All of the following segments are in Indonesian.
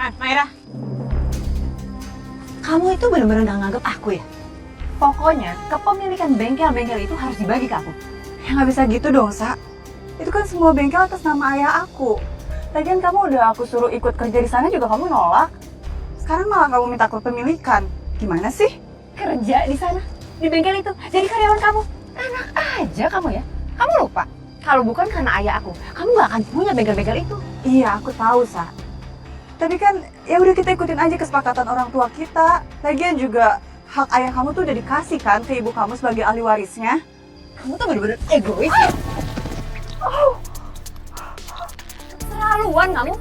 Maira, kamu itu benar-benar nggak nganggap aku ya? Pokoknya kepemilikan bengkel-bengkel itu harus dibagi ke aku. Ya nggak bisa gitu dong, Sa. Itu kan semua bengkel atas nama ayah aku. Lagian kamu udah aku suruh ikut kerja di sana juga kamu nolak. Sekarang malah kamu minta kepemilikan. Gimana sih? Kerja di sana, di bengkel itu, jadi karyawan kamu. Enak aja kamu ya. Kamu lupa, kalau bukan karena ayah aku, kamu nggak akan punya bengkel-bengkel itu. Iya, aku tahu, Sa. Tapi kan ya udah kita ikutin aja kesepakatan orang tua kita. Lagian juga hak ayah kamu tuh udah dikasih kan ke ibu kamu sebagai ahli warisnya. Kamu tuh bener-bener egois ya. Terlaluan kamu.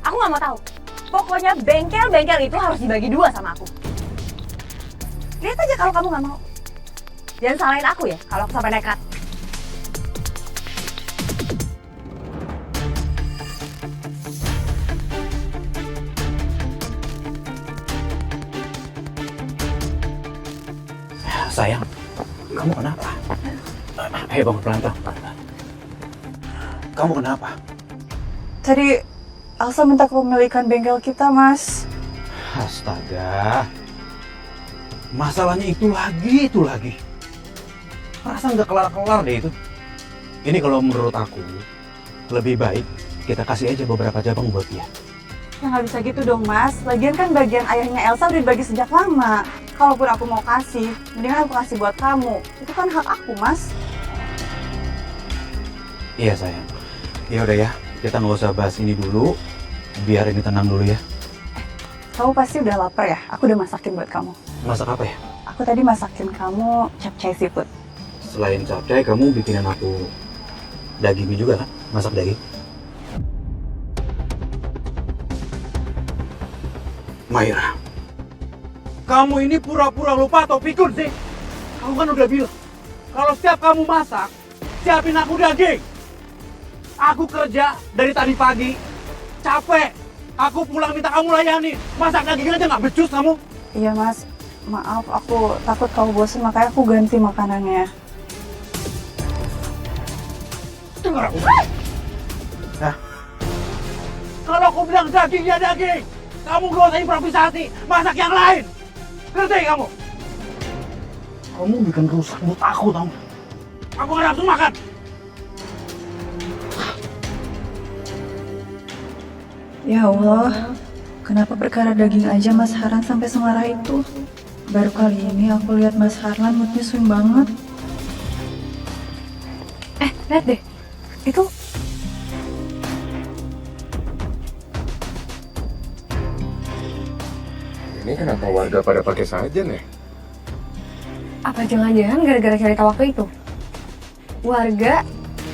Aku nggak mau tahu. Pokoknya bengkel-bengkel itu harus dibagi dua sama aku. Lihat aja kalau kamu nggak mau. Jangan salahin aku ya kalau aku sampai nekat. Sayang, kamu kenapa? Ayo bangun pelan-pelan. Kamu kenapa? Tadi Elsa minta kepemilikan bengkel kita, Mas. Astaga. Masalahnya itu lagi. Perasaan nggak kelar-kelar deh itu. Ini kalau menurut aku, lebih baik kita kasih aja beberapa cabang buat dia. Ya nggak bisa gitu dong, Mas. Lagian kan bagian ayahnya Elsa udah dibagi sejak lama. Kalaupun aku mau kasih, mendingan aku kasih buat kamu. Itu kan hak aku, Mas. Iya sayang. Ya udah ya, kita nggak usah bahas ini dulu. Biar ini tenang dulu ya. Kamu pasti udah lapar ya? Aku udah masakin buat kamu. Masak apa ya? Aku tadi masakin kamu capcay seafood. Selain capcay, kamu bikinin aku dagingnya juga kan? Masak daging. Maira, kamu ini pura-pura lupa atau pikun sih? Kamu kan udah bilang, kalau setiap kamu masak, siapin aku daging. Aku kerja dari tadi pagi, capek. Aku pulang minta kamu layani. Masak daging aja nggak becus kamu. Iya, Mas. Maaf, aku takut kamu bosan, makanya aku ganti makanannya. Dengar aku. Nah, kalau aku bilang daging ya daging. Kamu gak usah improvisasi, masak yang lain. Ngerti kamu? Kamu bikin rusak mood aku tau. Aku gak nafsu makan. Ya Allah, kenapa perkara daging aja Mas Harlan sampai semarah itu? Baru kali ini aku lihat Mas Harlan moodnya swing banget. Lihat deh. Itu Ini kenapa warga pada pakai sajen ya? apa jangan-jangan gara-gara cerita waktu itu? Warga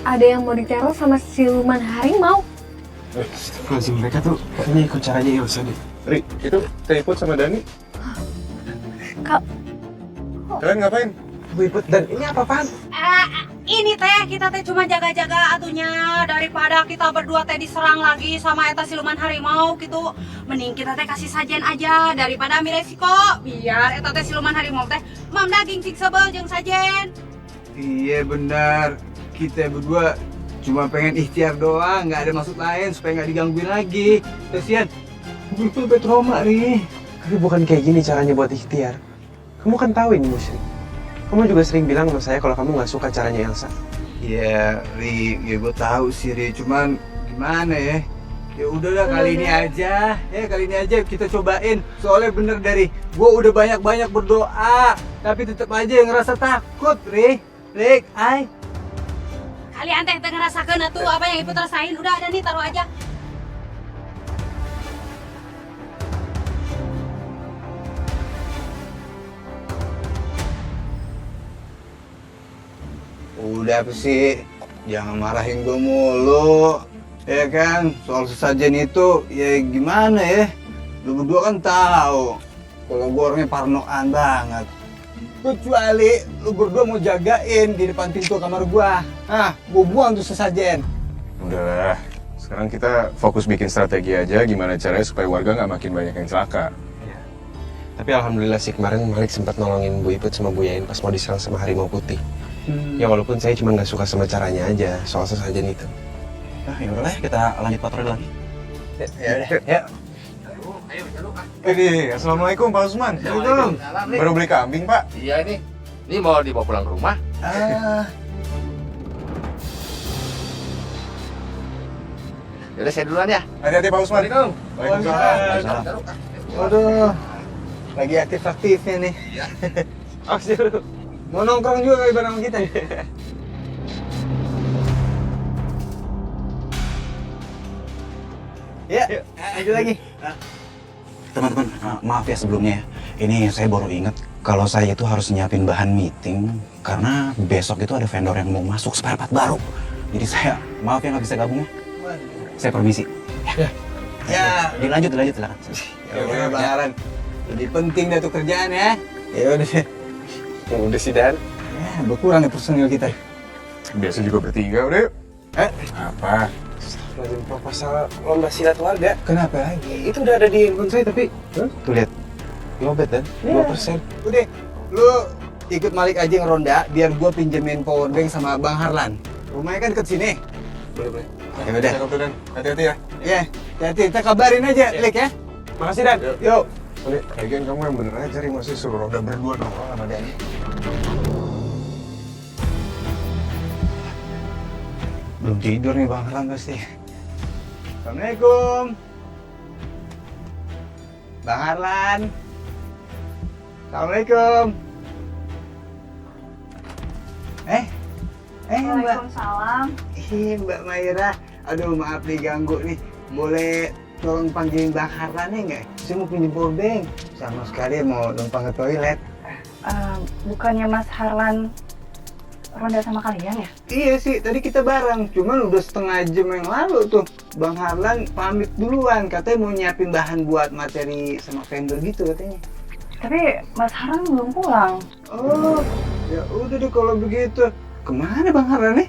ada yang mau diteror sama siluman harimau. Lazim mereka tuh kayaknya ikut caranya Elsa deh. Ri, itu Teh Iput sama Dani. Kak, Kalian ngapain? Bu Iput, dan ini apa-apaan? Ini teh kita teh cuma jaga-jaga atunya daripada kita berdua teh diserang lagi sama eta siluman harimau gitu. Mending kita teh kasih sajen aja daripada ambil resiko. Biar eta teh siluman harimau teh mam daging sing sebel jeung sajen. Iya benar, kita berdua cuma pengen ikhtiar doang, nggak ada maksud lain supaya nggak digangguin lagi. Kasian, Bu Iput sampai trauma nih. Tapi bukan kayak gini caranya buat ikhtiar. Kamu kan tahu ini musyrik. Kamu juga sering bilang sama saya kalau kamu nggak suka caranya Elsa. Iya, Ri, ya gue tahu sih, Ri. Cuman gimana ya? Ya udahlah kali ini aja, kali ini aja kita cobain. Soalnya bener dari gue udah banyak-banyak berdoa, tapi tetap aja yang ngerasa takut, Ri. Rik, ay. Kalian teh ngerasakeun atuh apa yang ibu rasain. Udah ada nih taruh aja. Udah apa sih? Jangan marahin gue mulu. Ya kan, soal sesajen itu ya gimana ya? Lu berdua kan tahu kalau gue orangnya parnoan banget. Kecuali lu berdua mau jagain di depan pintu kamar gua. Gua buang tuh sesajen. Udahlah, sekarang kita fokus bikin strategi aja gimana caranya supaya warga nggak makin banyak yang celaka. Tapi alhamdulillah sih kemarin Malik sempat nolongin Bu Iput sama Bu Yain pas mau diserang sama harimau putih. Ya walaupun saya cuma nggak suka sama caranya aja soal sesajen itu. Nah, ya udahlah, kita lanjut patroli lagi. Ya udah, ya. Assalamualaikum Pak Usman. Baru beli kambing Pak. Iya ini. Ini mau dibawa pulang ke rumah. Yaudah saya duluan ya. Hati-hati Pak Usman. Waalaikumsalam. Waduh, lagi aktif-aktifnya nih. Mau nongkrong juga kali bareng kita. Ya, lanjut lagi. Teman-teman, maaf ya sebelumnya ya. Ini saya baru ingat kalau saya itu harus nyiapin bahan meeting karena besok itu ada vendor yang mau masuk spare part baru. Jadi saya maaf ya nggak bisa gabung ya. Saya permisi. Ya, Dilanjut silakan. ya udah Bang Aran. Lebih penting dah tuh kerjaan ya. Ya udah. Udah sih Dan. Ya, berkurang nih personil kita. Biasa juga bertiga udah yuk. Apa? Lazim proposal lomba silat warga. Kenapa lagi? Itu udah ada di handphone saya tapi tuh lihat. Lobet Dan, 2%. Udah, lu ikut Malik aja ngeronda biar gua pinjemin power bank sama Bang Harlan. Rumahnya kan deket sini. Boleh. Ya udah. Cakep tuh Dan. Hati-hati ya. Ya, hati kita kabarin aja, Lik ya. Makasih Dan. Yuk. Lagian kamu yang bener aja cari masih suruh roda berdua doang sama Dani. Belum tidur nih Bang Harlan pasti. Assalamualaikum. Bang Harlan. Assalamualaikum. Mbak. Waalaikumsalam. Mbak Maira. Aduh, maaf diganggu nih. Boleh tolong panggilin Bang Harlan ya nggak? Saya mau pinjem power bank. Sama sekali mau numpang ke toilet. Bukannya Mas Harlan ronda sama kalian ya? Iya sih, tadi kita bareng. Cuman udah setengah jam yang lalu tuh. Bang Harlan pamit duluan. Katanya mau nyiapin bahan buat materi sama vendor gitu katanya. Tapi Mas Harlan belum pulang. Oh, ya udah deh kalau begitu. Kemana Bang Harlan nih?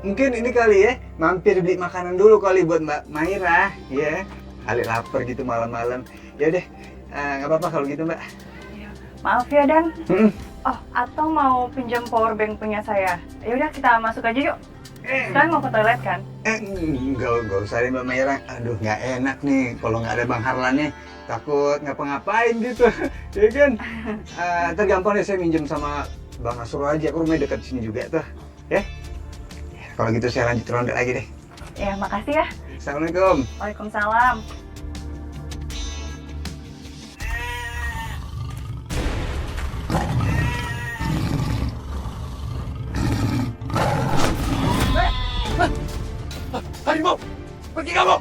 Mungkin ini kali ya, mampir beli makanan dulu kali buat Mbak Maira, ya. Kali lapar gitu malam-malam. Ya udah, nggak apa-apa kalau gitu Mbak. Maaf ya Dan. Hmm. Oh, atau mau pinjam power bank punya saya? Ya udah kita masuk aja yuk. Kalian mau ke toilet kan? Enggak usah deh Mbak Maira. Aduh, nggak enak nih kalau nggak ada Bang Harlannya. Takut ngapa-ngapain gitu, ya kan? Ntar gampang deh saya minjem sama Bang Asro aja. Aku rumahnya dekat sini juga tuh, ya. Kalau gitu saya lanjut ronda lagi deh. Ya, makasih ya. Assalamualaikum. Waalaikumsalam. Harimau! Pergi kamu!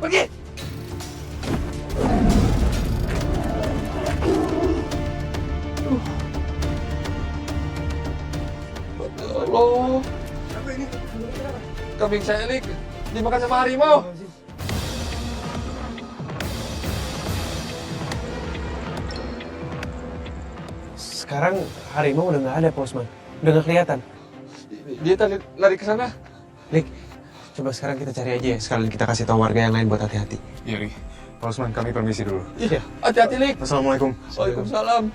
Pergi! Allah. Kambing saya ini dimakan sama harimau. Sekarang harimau udah nggak ada Pak Usman. Udah nggak kelihatan. Dia tadi lari ke sana. Lik, coba sekarang kita cari aja ya. Sekalian kita kasih tahu warga yang lain buat hati-hati. Iya Ri. Pak Usman kami permisi dulu. Iya, hati-hati Lik. Assalamualaikum. Waalaikumsalam.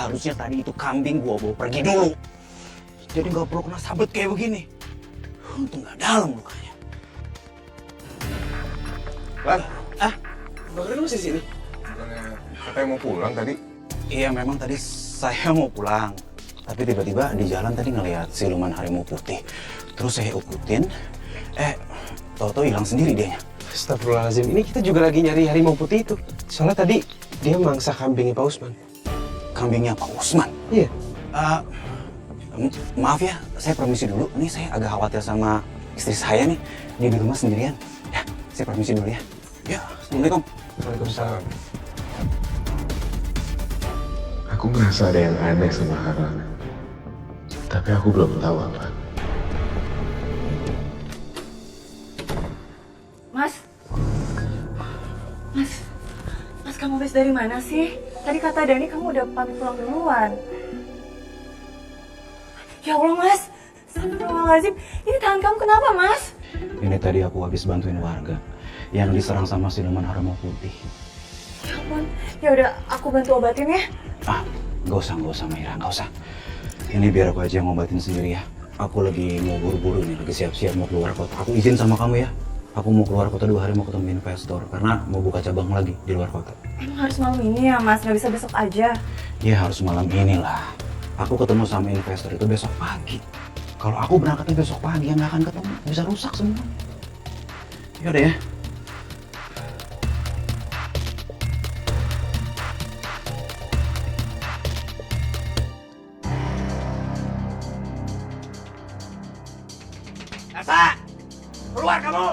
Harusnya tadi itu kambing gua bawa pergi dulu. Jadi nggak perlu kena sabet kayak begini. Untung nggak dalam lukanya. Lan, Bang Ren masih sini? katanya mau pulang tadi. Iya memang tadi saya mau pulang. Tapi tiba-tiba di jalan tadi ngelihat siluman harimau putih. Terus saya ikutin. Tahu-tahu hilang sendiri dianya. Astagfirullahaladzim, ini kita juga lagi nyari harimau putih itu. Soalnya tadi dia mangsa kambingnya Pak Usman. Kambingnya Pak Usman. Iya. Maaf ya, saya permisi dulu. Ini saya agak khawatir sama istri saya nih. Dia di rumah sendirian. Ya, saya permisi dulu ya. Ya, Assalamualaikum. Waalaikumsalam. Aku merasa ada yang aneh sama Harlan. Tapi aku belum tahu apa. Mas, kamu habis dari mana sih? Tadi kata Dani kamu udah pamit pulang duluan. Ya Allah Mas, astagfirullahaladzim. Ini tangan kamu kenapa Mas? Ini tadi aku habis bantuin warga yang diserang sama siluman harimau putih. Ya ampun, ya udah aku bantu obatin ya. Nggak usah Maira, nggak usah. Ini biar aku aja yang ngobatin sendiri ya. aku lagi mau buru-buru nih, lagi siap-siap mau keluar kota. Aku izin sama kamu ya. Aku mau keluar kota 2 hari, mau ketemu investor karena mau buka cabang lagi di luar kota. Emang harus malam ini ya Mas, nggak bisa besok aja? Ya harus malam inilah. Aku ketemu sama investor itu besok pagi. Kalau aku berangkatnya besok pagi, ya nggak akan ketemu, bisa rusak semuanya. Yaudah ya. Elsa! Keluar kamu!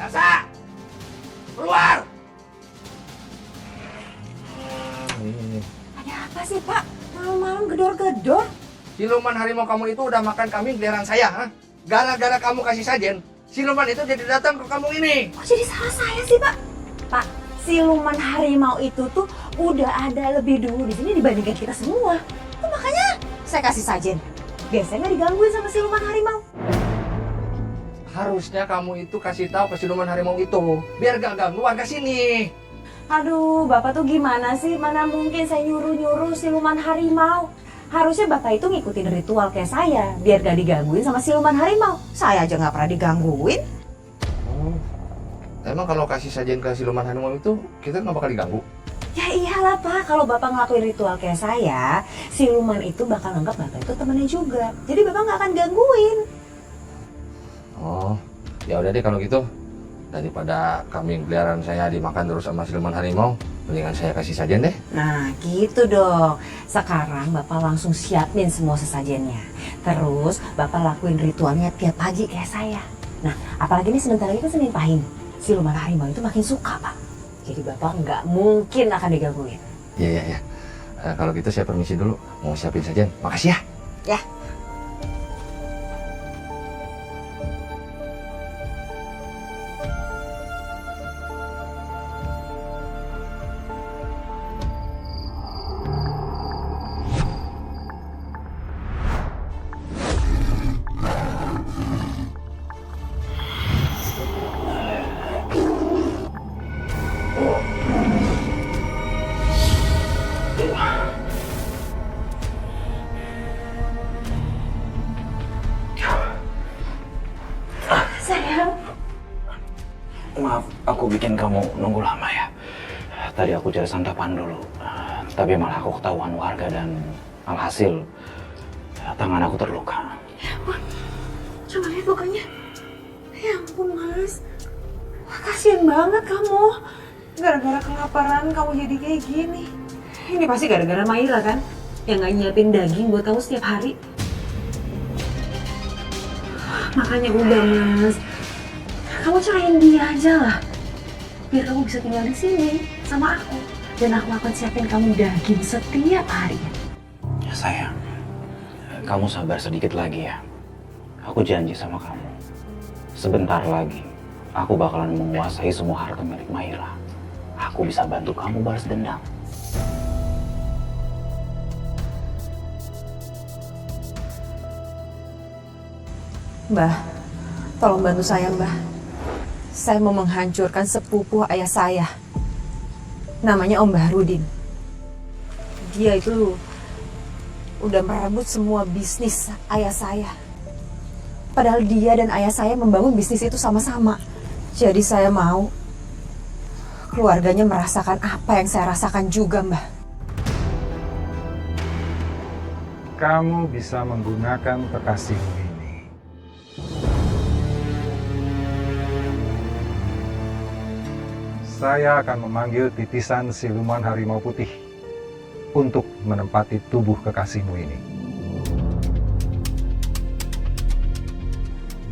Elsa! Keluar! Ada apa sih Pak? Malam-malam gedor-gedor. Siluman harimau kamu itu udah makan kambing peliharaan saya, ha? Gara-gara kamu kasih sajen, siluman itu jadi datang ke kampung ini. Kok jadi salah saya sih Pak? Pak, siluman harimau itu tuh udah ada lebih dulu di sini dibandingkan kita semua. Tuh makanya saya kasih sajen. Biasanya nggak digangguin sama siluman harimau. Harusnya kamu itu kasih tahu ke siluman harimau itu, biar gak ganggu warga sini. Aduh, Bapak tuh gimana sih? Mana mungkin saya nyuruh-nyuruh siluman harimau. Harusnya Bapak itu ngikutin ritual kayak saya, biar gak digangguin sama siluman harimau. Saya aja nggak pernah digangguin. Oh, emang kalau kasih sajen ke siluman harimau itu, kita nggak bakal diganggu? Ya iyalah Pak, kalau Bapak ngelakuin ritual kayak saya, siluman itu bakal anggap Bapak itu temennya juga. Jadi Bapak nggak akan gangguin. Oh, ya udah deh kalau gitu. Daripada kambing peliharaan saya dimakan terus sama siluman harimau, mendingan saya kasih sajen deh. Nah gitu dong. Sekarang Bapak langsung siapin semua sesajennya. Terus Bapak lakuin ritualnya tiap pagi kayak saya. Nah apalagi ini sebentar lagi kan Senin Pahing. Siluman harimau itu makin suka Pak. Jadi Bapak nggak mungkin akan digangguin. Iya. Kalau gitu saya permisi dulu, mau siapin sajen. Makasih ya. Ya. Sayang. Maaf, aku bikin kamu nunggu lama ya. Tadi aku cari santapan dulu, tapi malah aku ketahuan warga dan alhasil tangan aku terluka. Coba lihat lukanya. Ya ampun Mas. Wah, kasian banget kamu. Gara-gara kelaparan kamu jadi kayak gini. Ini pasti gara-gara Maira kan? Yang nggak nyiapin daging buat kamu setiap hari. Makanya udah Mas. Kamu ceraiin dia aja lah. Biar kamu bisa tinggal di sini sama aku. Dan aku akan siapin kamu daging setiap hari. Ya sayang, kamu sabar sedikit lagi ya. Aku janji sama kamu. Sebentar lagi, aku bakalan menguasai semua harta milik Maira. Aku bisa bantu kamu balas dendam. Mbah, tolong bantu saya Mbah. Saya mau menghancurkan sepupu ayah saya. Namanya Om Bahrudin. Dia itu udah merebut semua bisnis ayah saya. Padahal dia dan ayah saya membangun bisnis itu sama-sama. Jadi saya mau keluarganya merasakan apa yang saya rasakan juga, Mbah. Kamu bisa menggunakan kekasihmu ini. Saya akan memanggil titisan siluman harimau putih untuk menempati tubuh kekasihmu ini.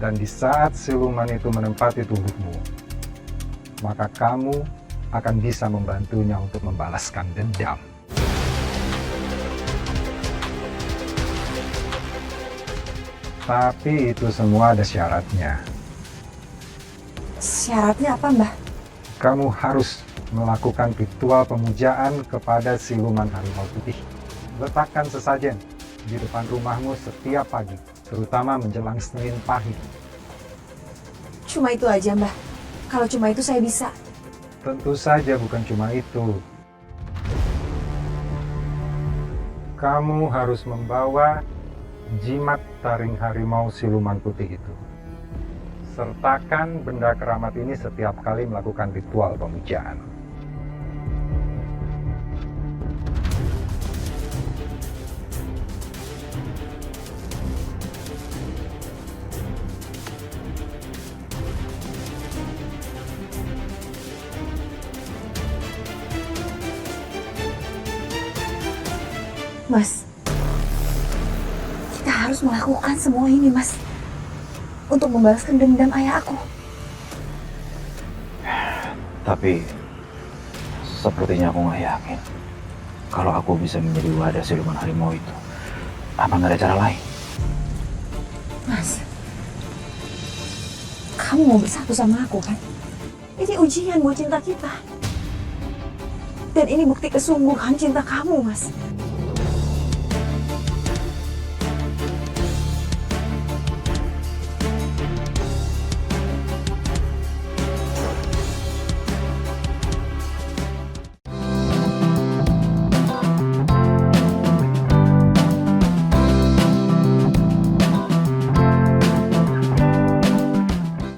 Dan di saat siluman itu menempati tubuhmu, maka kamu akan bisa membantunya untuk membalaskan dendam. Tapi itu semua ada syaratnya. Syaratnya apa, Mbah? Kamu harus melakukan ritual pemujaan kepada siluman harimau putih. Letakkan sesajen di depan rumahmu setiap pagi, terutama menjelang Senin Pahing. Cuma itu aja, Mbah. Kalau cuma itu saya bisa. Tentu saja bukan cuma itu. Kamu harus membawa jimat taring harimau siluman putih itu. Sertakan benda keramat ini setiap kali melakukan ritual pemujaan. Mas, kita harus melakukan semua ini, Mas. Untuk membalaskan dendam ayah aku. Tapi sepertinya aku nggak yakin kalau aku bisa menjadi wadah siluman harimau itu. Apa nggak ada cara lain? Mas, kamu mau bersatu sama aku kan? Ini ujian buat cinta kita. Dan ini bukti kesungguhan cinta kamu, Mas.